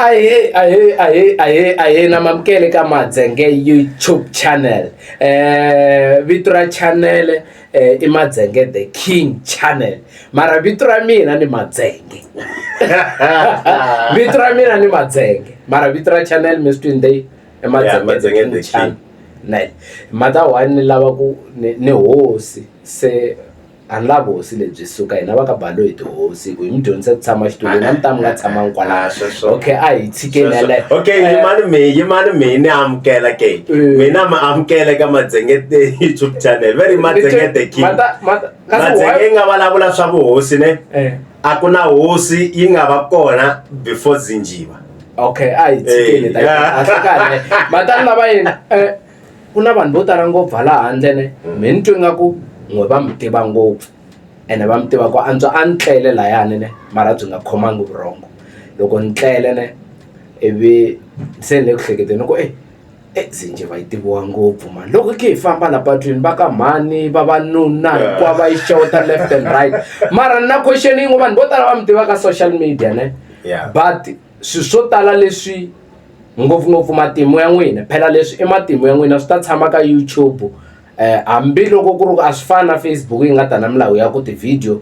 Aye namamkele ka Madzenge YouTube channel. Vito ra channel I Madzenge the King channel. Mara vito ra mina ni Madzenge. Vito ra mina ni Madzenge. Mara vito ra channel Mr. Madzenge the King channel. Nai. Mata one lava ku ne hosi se anlava hosi lebyi suka hina va ka balo hi tihosi ku hi mi dyondzisa ku tshama xitulwini a mi ta mi nga tshama kwala. Okay a hi tshikelele. Okay yimani me ni amukela ke mina ma amukela ka Madzenge the YouTube channel very Madzenge the King Madzenge nga vulavula swa vuhosi ne a ku na hosi yi nga va kona before Zinjiva. Okay a hi tshikele a hlakale mata lava yini kuna vanhu vo tala ngopfu hala handle ne mi ni twi ngaku n'we va mi tiva ngopfu ene va mi tiva ku antswa a ni tlele layani ne mara byi nga khomangi vurhongo loko ni tlele ne ivi se ni le ku hleketeni ku Zinjiva yi tiviwa ngopfu mani loko ke hi famba la patwini va ka mhani vavanuna hinkwavo va yi xeweta left and right mara na question yin'we vanhu vo tala va mi tiva ka social media ne but swilo swo tala leswi ngopfungopfu matimu ya n'wina phela leswi I matimu ya n'wina swi ta tshama ka YouTube hambi loko ku ri a swi fani na Facebook yi nga ta na milawu ya ku ti-video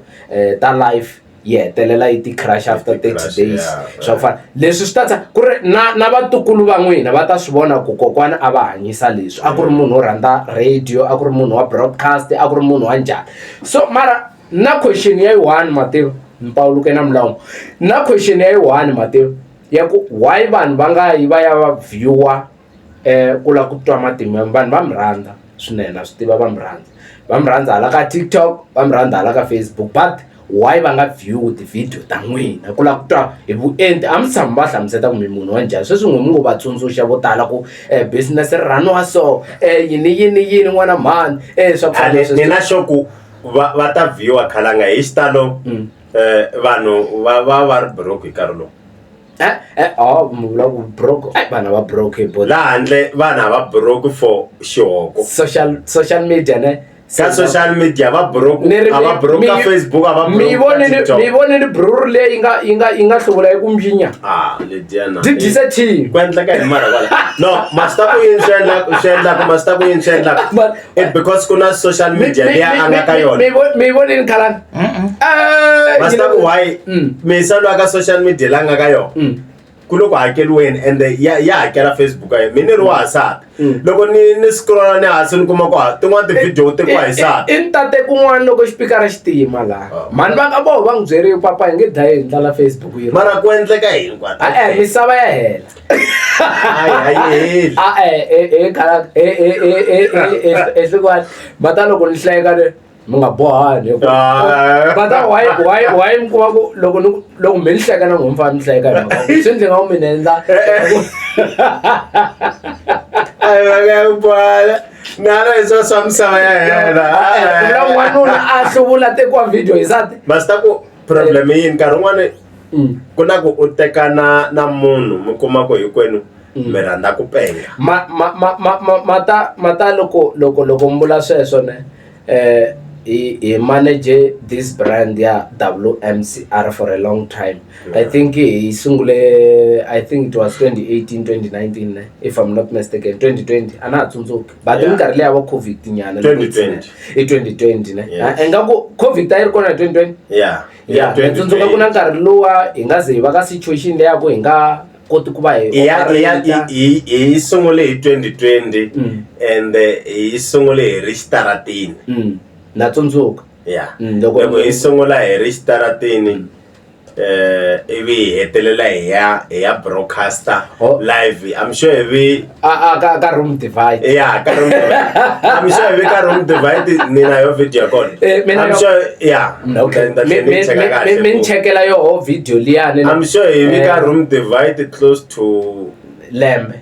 ta live yi hetelela yi ti-crash after 30 days swa ku fana leswi swi ta ku ri na vatukulu va n'wina va ta swi vona ku kokwana a va hanyisa leswi a ku ri munhu wo rhandza radio a ku ri munhu wa broadcast a ku ri munhu wa njhani so mara na question ya yi-one Matimu mpawuluke na milawu na question ya yi-one Matimu ya ku why vanhu va nga yi va ya va viewer ku la ku twa matimu ya vanhu va mi rhandza swinene a swi tiva va mi rhandza hala ka TikTok va mi rhandza hala ka Facebook but why va nga view ti-video ta n'wina ku la ku twa hi vuenti a mi tshami va hlamuseta ku mi munhu wa njhani sweswi n'we mi ngo va tsundzuxa vo tala ku business ri rhaniwa so yini n'wana mhani swa ku ni na sure ku va ta viewer khalanga hi xitalo vanhu va ri broke hi nkarhi lowu broke vana va broke laha handle vana va broke for xihoko social media ne ka social media va broke a va broke ka Facebook a va broke mi voneni bruru leyi yi nga hluvula hi ku mbyinya lediyana did you say team ku endleka hi mara wala no masta ku yin shendla it because kuna social media leyi a nga ka yona mi voneni khalani masta ku why mi salwa ka social media la nga ka yona ku loko hakeliweni and ya hakela Facebook ya mina ri wa hasaka loko ni scroll ni hansi ni kuma ku tin'wana ti-video ti ku hisaka I ntate kun'wana loko xipikara xi tima laha mani va nga voho va n'wi byerile papa hi nge dlayi hi ndlala Facebook yi mara ku endleka hinkwato misava ya hela ehlukwana bata loko ni hlayeka le mi nga bohani bata why mi kuma ku loko mi ni hlayeka na n'we mi fana mi hlayeka hi mhaka swi ndzi nga ku mi ni endla nana hiso swa misava ya hela n'wanuna a hluvula tekiwa video hi sati basta ku problem yini nkarhi wun'wani ku na ku u tekana na munhu mi kuma ku hinkwenu mi rhandza ku penga mata loko mi vula sweswo ne he manage this brand ya WMCR for a long time. I think he sungule I think it was 2018 2019 if I'm not mistaken 2020 ana tsundzuki but nkarhi leya va COVID nyana 2020 ne engaku COVID ta ri kona 2020 yeah tsundzuka kuna nkarhi lowa hi nga ze va ka situation leya ku hi nga koti ku va hi sungule hi 2020 and hi sungule hi ri xitaratini na tsundzuka loko hi sungula hi ri xitaratini ivi hi hetelela hi ya broadcaster live I'm sure ivi ka room divide ka room divide I'm sure ivi ka room divide nina yo video call I'm sure min checkela yo video liyani I'm sure ivi ka room divide close to lembe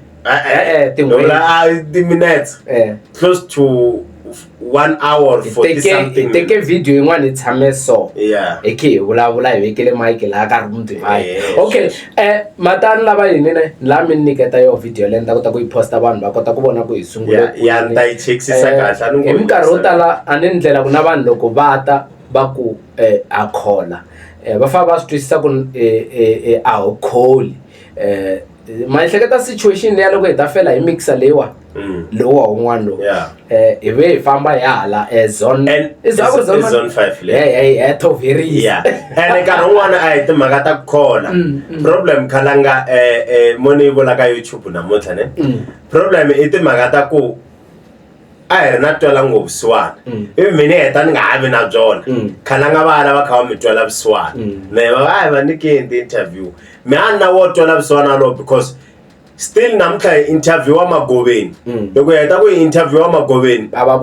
the minutes close to 1 hour 40 something teke video yin'wana hi tshame so hi vulavula hi vekele mic laha ka room divide okay matani lava yini ne la mi niketa yo video leyi ni ta kota ku yi posta vanhu va kota ku vona ku hi sungule ya ni ta yi chekisisa kahle hi minkarhi wo tala a ni ndlela ku na vanhu loko va ta va ku a khola va fa va swi twisisa ku a wu kholi mahleketa situation leya loko hi ta fela hi mixa leyiwa lowa un'wana lo hi ve hi famba hi hala zone 5 le Toveris ene nkarhi wun'wana a hi timhaka ta ku khola problem khalanga moni vula ka YouTube namuntlha ne problem i timhaka ta ku a hi ri na twela ngovusiwana ivi mina heta ni nga ha vi na byona khalanga vana va kha va mi twela vusiwana ne va nikeni ti-interview mi a na wo twela vusiwana lo because still namuntlha hi interview wa Magoveni loko hi heta ku hi interview wa Magoveni a va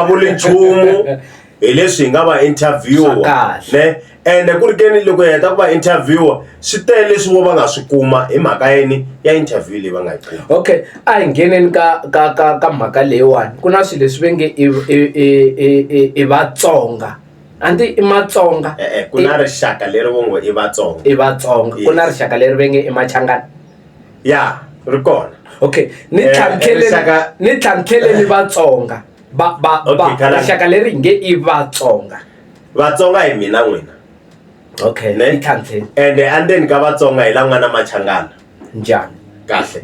vuli nchumu hi leswi hi nga va interviewa ne ende ku ri keni loko hi heta ku va interviewa swi tele leswi vo va nga swi kuma hi mhaka yini ya interview leyi va nga yi kuma. Okay, a hi ngheneni ka mhaka leyiwani ku na swilo leswi ve nge i Vatsonga anti i Matsonga ku na rixaka leri vo ngo i Vatsonga ku na rixaka leri ve nge i Machangana ya ri kona. Okay, ni tlhantlheleni Vatsonga rixaka leri hi nge i Vatsonga hi mina n'wina. Okay, ni tlhantlheli ende andeni ka Vatsonga hi la n'wana Machangana njhani kahle.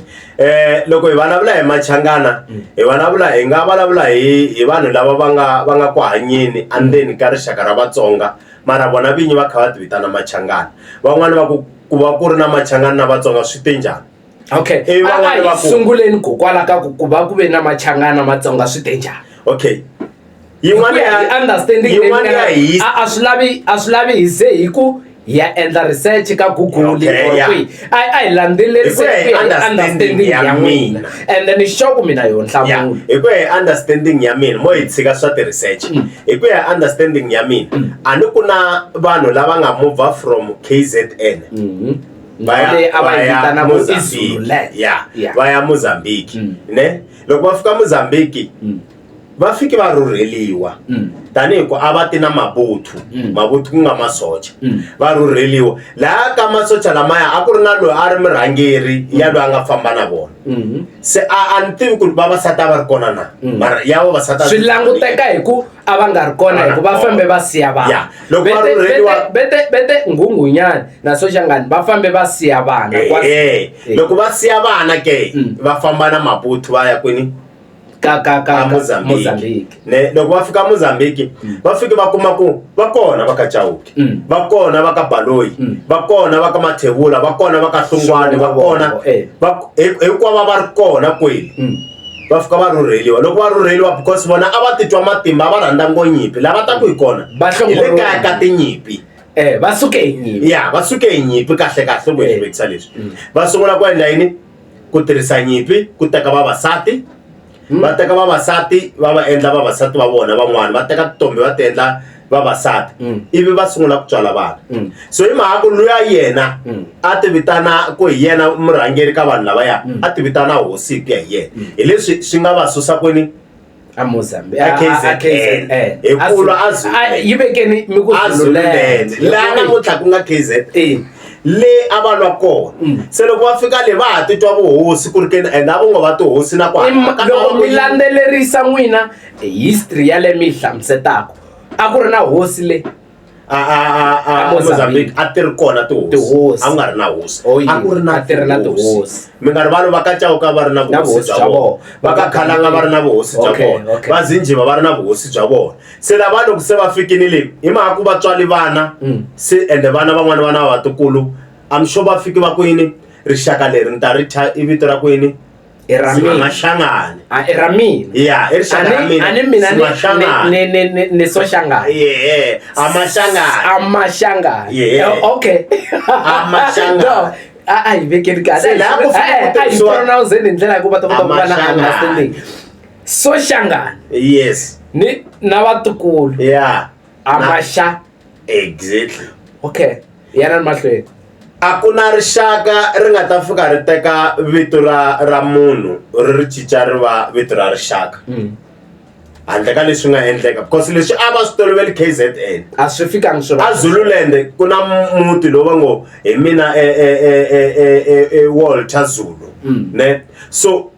Loko hi vulavula hi Machangana hi vulavula hi nga vulavula hi vanhu lava va nga ku hanyeni andeni ka rixaka ra Vatsonga mara vona vinyi va kha va ti vitana Machangana van'wani va ku va ku ri na Machangana na Vatsonga swi te njhani. Okay, a sunguleni kokwala ka ku va ku ve na Machangana Matsonga swi te njhani. Okay, yin'wana ya understanding a swi lavi hi ze hi ku hi ya endla research ka Google or kwihi a hi landzelerisi understanding ya mina and then xoko mina yo nhlamulo hi ku ya understanding ya mina mo hi tshika swa ti-research hi ku ya understanding ya mina a ni ku na vanhu lava nga move from KZN va ya Mozambique ne loko va fika Mozambique va fike va rhurheliwa tanihi ku a va ti na mabuthu ku nga masocha va rhurheliwa laha ka masocha lamaya a ku ri na loyi a ri murhangeri ya loyi a nga famba na vona se a ni tivi ku ri vavasati a va ri kona na mara ya vavasati swi languteka hi ku a va nga ri kona hi ku va fambe va siya vana loko va rhurheliwa bete Nghunghunyani na Soshangani va fambe va siya vana loko va siya vana ke va famba na mabuthu va ya kwini ka Mozambique ne loko va fika Mozambique va fike va kuma ku va kona va ka Chauke va kona va ka Baloyi va kona va ka Mathebula va kona va ka Hlungwane va kona hinkwavo va ri kona kweli va fika va rhurheliwa loko va rhurheliwa because vona a va titwa matimba va rhandza ngonyimpi lava ta ku hi kona hi le kaya ka tinyimpi va suke hi nyimpi va suke hi nyimpi kahle ku hi vekisa leswi va sungula ku endla yini ku tirhisa nyimpi ku teka vavasati va teka vavasati va endla vavasati va vona van'wana va teka titombi va ti endla vavasati ivi va sungula ku tswala vana so hi mhaka ku luya yena a ti vitana ku hi yena murhangeri ka vanhu lavaya a ti vitana hosi ku ya hi yena hi leswi swi nga va susa kwini a Mozambique KZN hi kulwa yivekeni mi ku Zululand laha namuntlha ku nga KZN le a va lwa kona se loko va fika le va ha titwa vuhosi ku ri ke and a vo ngo va tihosi na ku loko mi landzelerisa n'wina history ya le mi hlamusetaka a ku ri na hosi le Mozambique a ti ri kona tihosi a ku nga ri na hosi a ku ri na tihosi mi nga ri vanhu va ka Chauke va ri na vuhosi bya vona va ka Khalanga va ri na vuhosi bya vona va Zinjiva va ri na vuhosi bya vona se lava loko se va fikini le hi mhaka ku va tswali vana se ende vana van'wana vana va vatukulu I'm sure va fiki va ku yini rixaka leri ni ta ri tha i vito ra ku yini Mashangane era mina yeah i rixaka ra mina ani mina ni Soshangane Mashangane okay Mashangane hi vekeni kahle hi pronounce ni ndlela ku va ta kota ku va na understanding Soshangane yes ni na vatukulu Masha exactly okay yana mahlweni a ku na rixaka ri nga ta fika ri teka vito ra munhu ri cinca ri va vito ra rixaka handle ka leswi nga endleka because leswi a va swi toloveli KZN a swi fikangi swi a Zululand ku na muti lowu va ngo hi mina Walter Zulu ne so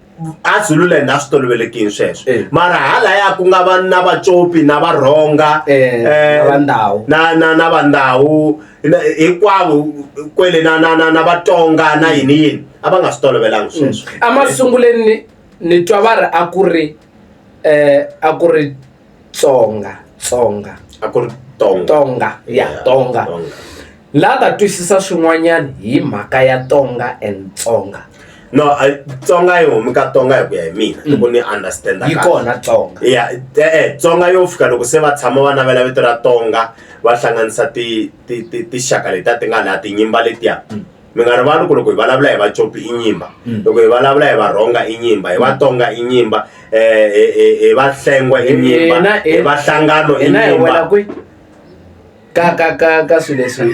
a Zululand a swi tolovelekini sweswo mara halaya ku nga va na Vacopi na Varhonga na Vandhawu hinkwavo kwele na Vatonga na yini a va nga swi tolovelanga sweswo. Amasunguleni ni twa va ri a ku ri Tsonga a ku ri Tonga la ta twisisa swin'wanyana hi mhaka ya Tonga and Tsonga. No, Tsonga yo humi ka Tonga hi ku ya hi mina loko ni understand yi kona Tsonga Tsonga yo fika loko se va tshama va navela vito ra Tonga va hlanganisa tixaka leti ti nga laha tinyimba letiya mi nga rivali ku loko hi vulavula hi Vacopi i nyimba loko hi vulavula hi Varhonga i nyimba hi Vatonga i nyimba hi Vahlengwe i nyimba hi Vahlangano i nyimba ka swilo leswi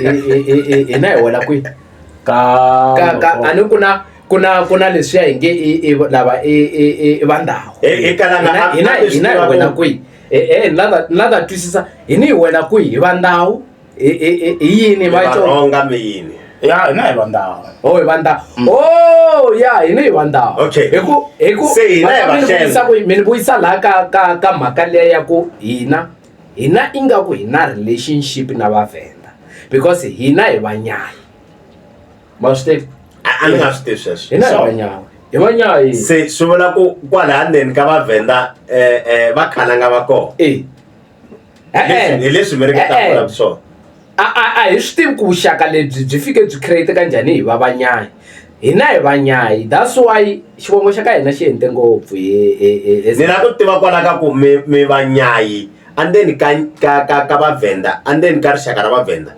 hina hi wela kwihi ani kuna leswi ya hinge lava Vandhawu hina hi wela kwihi la ta twisisa hina hi wela kwihi hi Vandhawu hi yini Varhonga mi yini ya hina hi Vandhawu hi Vandhawu ya hina hi Vandhawu okay hi ku mi vuyisa laha ka mhaka leya ya ku hina ingaku hina relationship na Vavenda because hina hi Vanyayi ma swi tivi a ni nga swi tivi sweswo hina hi Vanyayi se swi vula ku kwala ndzeni ka Vavenda va khalanga va kona hi leswi mi ringetaka swona a hi swi tivi ku vuxaka lebyi byi fike byi create ka njhani hi va Vanyayi hina hi Vanyayi that's why xivongo xa ka hina xi hente ngopfu ni na ku tiva kwala ka ku mi Vanyayi andeni ka Vavenda andeni ka rixaka ra Vavenda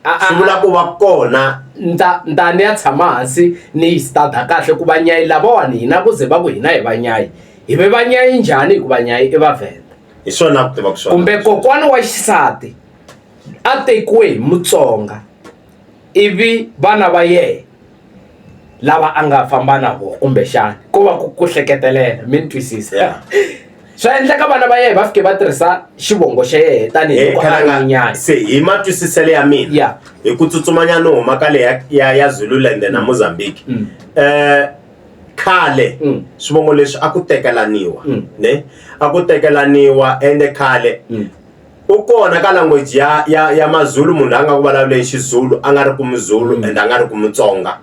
swi vula ku va kona ni ya tshama hansi ni yi study kahle ku Vanyayi lavawani hina ku ze va ku hina hi Vanyayi hi ve Vanyayi njhani hi ku Vanyayi i Vavenda hi swona ku tiva ku swona kumbe kokwana wa xisati a tekiwe hi Mutsonga ivi vana va yena lava a nga famba na vona kumbe xana ku va ku hleketelela mi ni twisisa swa endleka vana va yena va fike va tirhisa xivongo xa yena tanihi loko a ri Nyani se hi matwisisele ya mina hi ku tsutsumanya no huma ka le ya Zululand na Mozambique khale swivongo leswi a ku tekelaniwa ne a ku tekelaniwa ende khale u kona ka language ya Mazulu munhu a nga ku vulavuleni Xizulu a nga ri ku Muzulu and a nga ri ku Mutsonga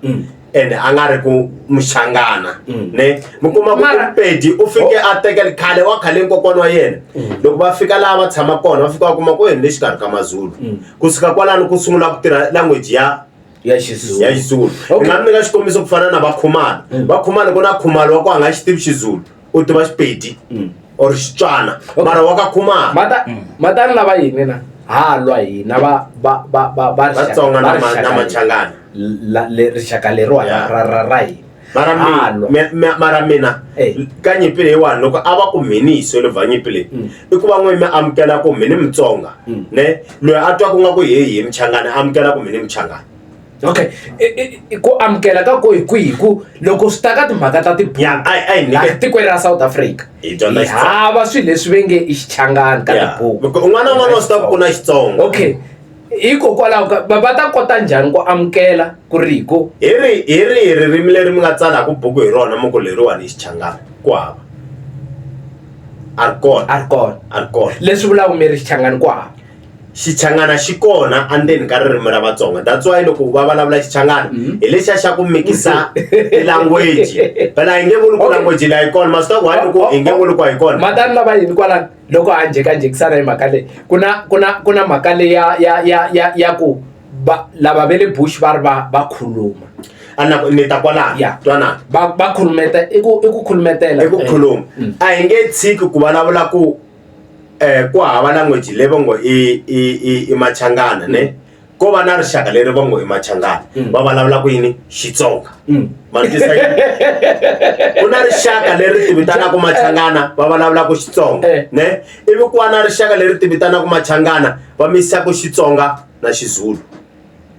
ende a nga ri ku Muchangana ne mi kuma ku Pedi u fike a tekela khale wa khale kokwana wa yena loko va fika laha va tshama kona va fika va kuma ku yini lexikarhi ka Mazulu kusuka kwalano ku sungula ku tirha language ya Xizulu ni nga mi nyika xikombiso ku fana na Vakhumani ku na Khumalo wa ku a nga xi tivi Xizulu u tiva Xipedi or Xitswana mara wa ka Khumalo matani lava yini na halwa hina va Vatsonga na Machangana rixaka leriwani ra hina mara mina ka nyimpi leyiwani loko a va ku mini hi solova nyimpi leyi i ku va n'wi mi amukela ku mini Mutsonga ne loyi a twa ku nga ku hi Muchangana amukela ku mini Muchangana okay ku amukela ka ku hi kwihi ku loko swi ta ka timhaka ta tibuku tikweni ra South Africa hi hava swilo leswi ve nge i Xichangani ka tibuku un'wana na un'wana wa swi tiva ku na Xitsonga okay hikokwalaho va ta kota njhani ku amukela ku ri hi ririmi leri mi nga tsalaka buku hi rona muku leriwani hi Xichangani ku hava a ri kona leswi vulaku mi ri Xichangani ku hava Xichangana xi kona andeni ka ririmi ra Vatsonga that's why loko va vulavula Xichangana hi lexiya xa ku mikisa language phela hi nge vuli ku language leyi yi kona masita why loko hi nge vuli ku yi kona matani lava yini kwalano loko a njhekanjhekisana hi mhaka leyi kuna mhaka leyi ya ku lava ve le bush va ri va khuluma ni ta kwalano twanana va khulumeta i ku khulumetela i ku khuluma a hi nge tshiki ku vulavula ku ku hava language leyi va ngo i Machangana ne ko va na rixaka leri va ngo i Machangana va vulavula ku yini Xitsonga matisa ku na rixaka leri tivitanaka Machangana va vulavula ku Xitsonga ne ivi ku va na rixaka leri tivitanaka Machangana va misaka Xitsonga na Xizulu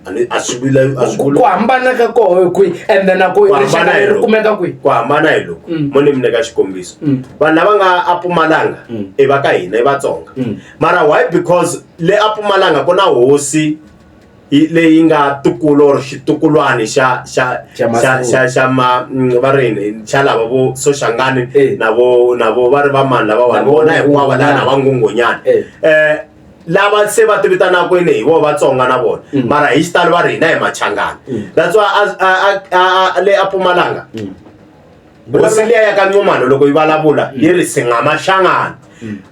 ku hambana ka koho kwihi and then ku rixaka leri kumeka kwihi ku hambana hi loko mo ni mi nyika xikombiso vanhu lava nga a Mpumalanga i va ka hina i Vatsonga mara why because le a Mpumalanga ku na hosi leyi nga tukulo or xitukulwana xa vareni xa lava vo Soshangane navo va ri va mani lava wani vona hinkwavo lava na vanghunghunyana lava se va tivitanaka yini hi vo Vatsonga na vona mara hi xitalo va ri hina hi Machangana. That's why le a Mpumalanga hosi liya ya ka Nxumalo loko yi vulavula yi ri Singamashangana.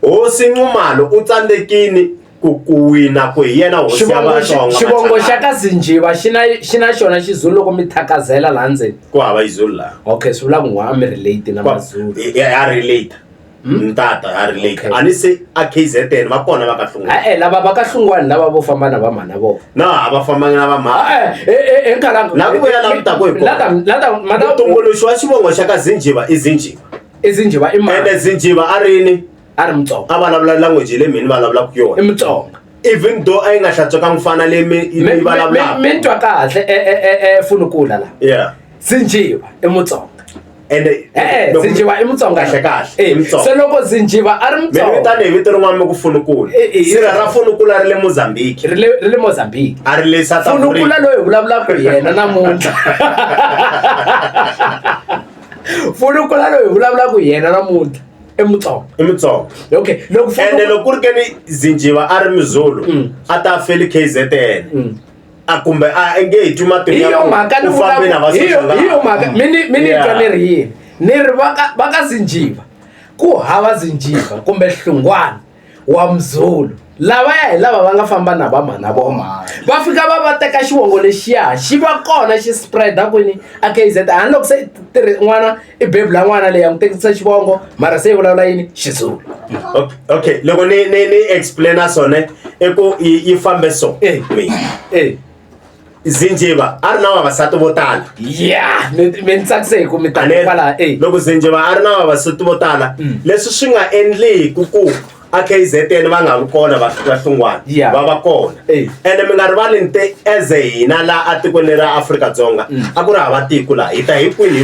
Hosi Nxumalo u tsandzekini ku wina ku hi yena hosi ya Vatsonga. Xivongo xa ka Zinjiva xi na xona Xizulu loko mi thakazela laha ndzeni ku hava Xizulu laha. Okay, swi vula ku n'wa mi relate na Mazulu ya relate ntata a relate ani se a KZN va kona va ka Hlungwane lava va ka Hlungwane lava vo famba na va mhana vona va famba na va mhana enkaranga na ku vuya la ta ku hi kona tumbuluxi wa xivongo xa ka Zinjiva i Zinjiva i mani ende Zinjiva a ri Mutsonga a vulavula language le mini vulavulaka yona i Mutsonga even though a yi nga hlantswekangi ku fana le mi vulavulaka mi twa kahle Funukula la Zinjiva i Mutsonga ende Zinjiva i Mutsonga kahle se loko Zinjiva a ri Mutsonga mi vitane hi vito rin'wana mi ku Funukula sira ra Funukula ri le Mozambique ri le Mozambique a ri le South Africa Funukula loyi vulavulaka hi yena namuntlha Funukula loyi vulavulaka hi yena namuntlha i Mutsonga okay loko ku ri ke ni Zinjiva a ri Muzulu a ta feli KZN kumbe a nge hi twi matini ya ku fambe na va Soshangana hiyo mhaka mini twa ni ri yini ni ri va ka Zinjiva ku hava Zinjiva kumbe Hlungwane wa Mzulu lavaya hi lava va nga famba na va mhana vona va fika va teka xivongo lexiya xi va kona xi spread-a kwini a KZN handle loko se n'wana i bebula n'wana leyi a n'wi tekisa xivongo mara se yi vulavula yini Xizulu. Okay loko ni explaina swona i ku yi fambe so Zinjiva a ri na vavasati vo tala mi ni tsakise hi ku mi ta kwala loko Zinjiva a ri na vavasati vo tala leswi swi nga endliku ku a KZN va nga vi kona va Hlungwane va va kona ende mi nga rivali nte as hina la a tikweni ra Afrika-Dzonga a ku ri hava tiko laha hi ta hinkwini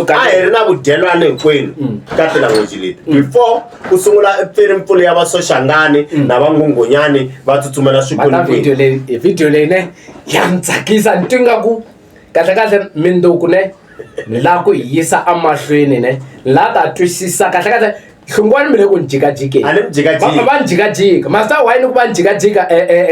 a hi ri na vudyelwana hinkwenu ka tilanguage leti before ku sungula mpfula ya va Soshangane na va Nghunghunyani va tsutsumela swikwini video leyi ne ya ni tsakisa ni twi ngaku kahlekahle mindzuku ne ni lava ku hi yisa amahlweni ne ni lava ta twisisa kahlekahle Hlungwane mi le ku ni jikajikeni va ni jikajika masa why ni ku va ni jikajika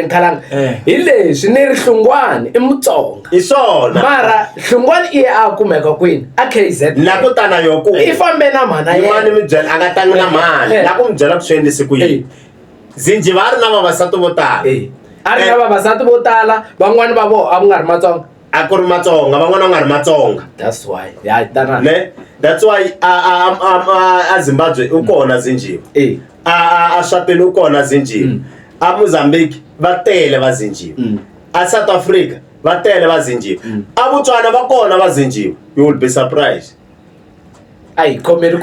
Nkhalanga hi leswi ni ri Hlungwane i Mutsonga hi swona mara Hlungwane i a kumeka kwini a KZN la ku tana yo ku i fambe na mhana yena mi byela a nga tangi na mhani la ku mi byela ku swi endlise ku yini Zinjiva a ri na vavasati vo tala a ri na vavasati vo tala van'wani va vona a ku nga ri Matsonga a ku ri Matsonga van'wana va nga ri Matsonga that's why that's why a Zimbabwe u kona Zinjiva a Swatini u kona Zinjiva a Mozambique va tele va Zinjiva a South Africa va tele va Zinjiva a Botswana va kona va Zinjiva you will be surprised ai khomeri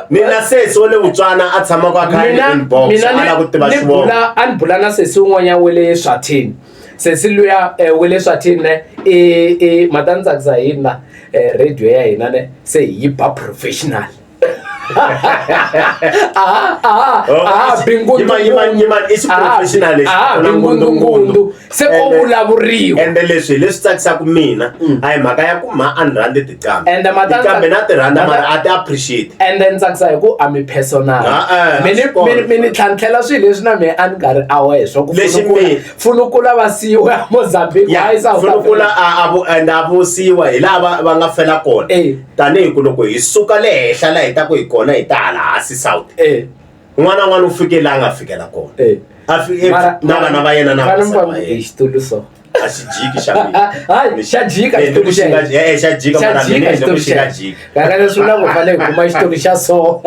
mina sesi wa le Botswana a tshama kwa khale inbox ala ku tiva xivongo a ni bula na sesi un'wanyana wa le Swatini sesi luya wa le Swatini ne mata ni tsakisa hi na radio ya hina ne se hi ba professional bingundu se ko vulavuriwa ende leswi tsakisaka mina a hi mhaka ya ku ma a ni rhandzi tikambe na ti rhandza mara a ti appreciate and then tsakisa hi ku a mi personal mini tlhantlhela swilo leswi na me a ni karhi a wehe swa ku Funukula va siyiwa Mozambique Funukula a vosiwa hi lava va nga fela kona tanihi ku loko hi suka le henhla la hi ta ku hi kona hi ta hala hasi south n'wana u fikela a nga fikela kona na vana va yena na xitulu so a xi jiki xa mina xa jika xitulu xa jika mara mina xitulu xi nga jiki leswi vula ku fanele hi kuma xitulu xa so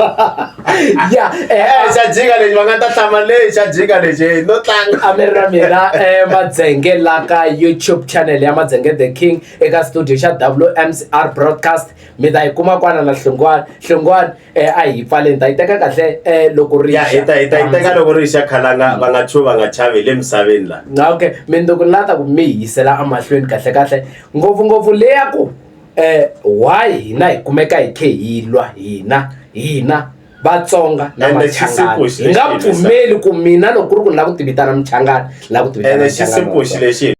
xa jika lexi va nga ta hlama lexi xa jika lexi no tlanga a mi ri na mina Madzenge la ka YouTube channel ya Madzenge the King eka studio xa WMCR broadcast mi ta yi kuma kwana na Hlungwane a hi pfaleni ta yi teka kahle loko ri hi ta yi teka loko ri xa Khalanga va nga chuva nga chavi le misaveni la okay mindzuku ni lata ku mi yisela amahlweni kahle ngopfungopfu leya ku why hina hi kumeka hi khe hi lwa hina Vatsonga na Ende Machangani. xisimpho Hi nga pfumeli ku mina loko ku ri ku ni lava ku ti vitana Muchangani, ni lava ku ti vitana ene xisimpo xi lexi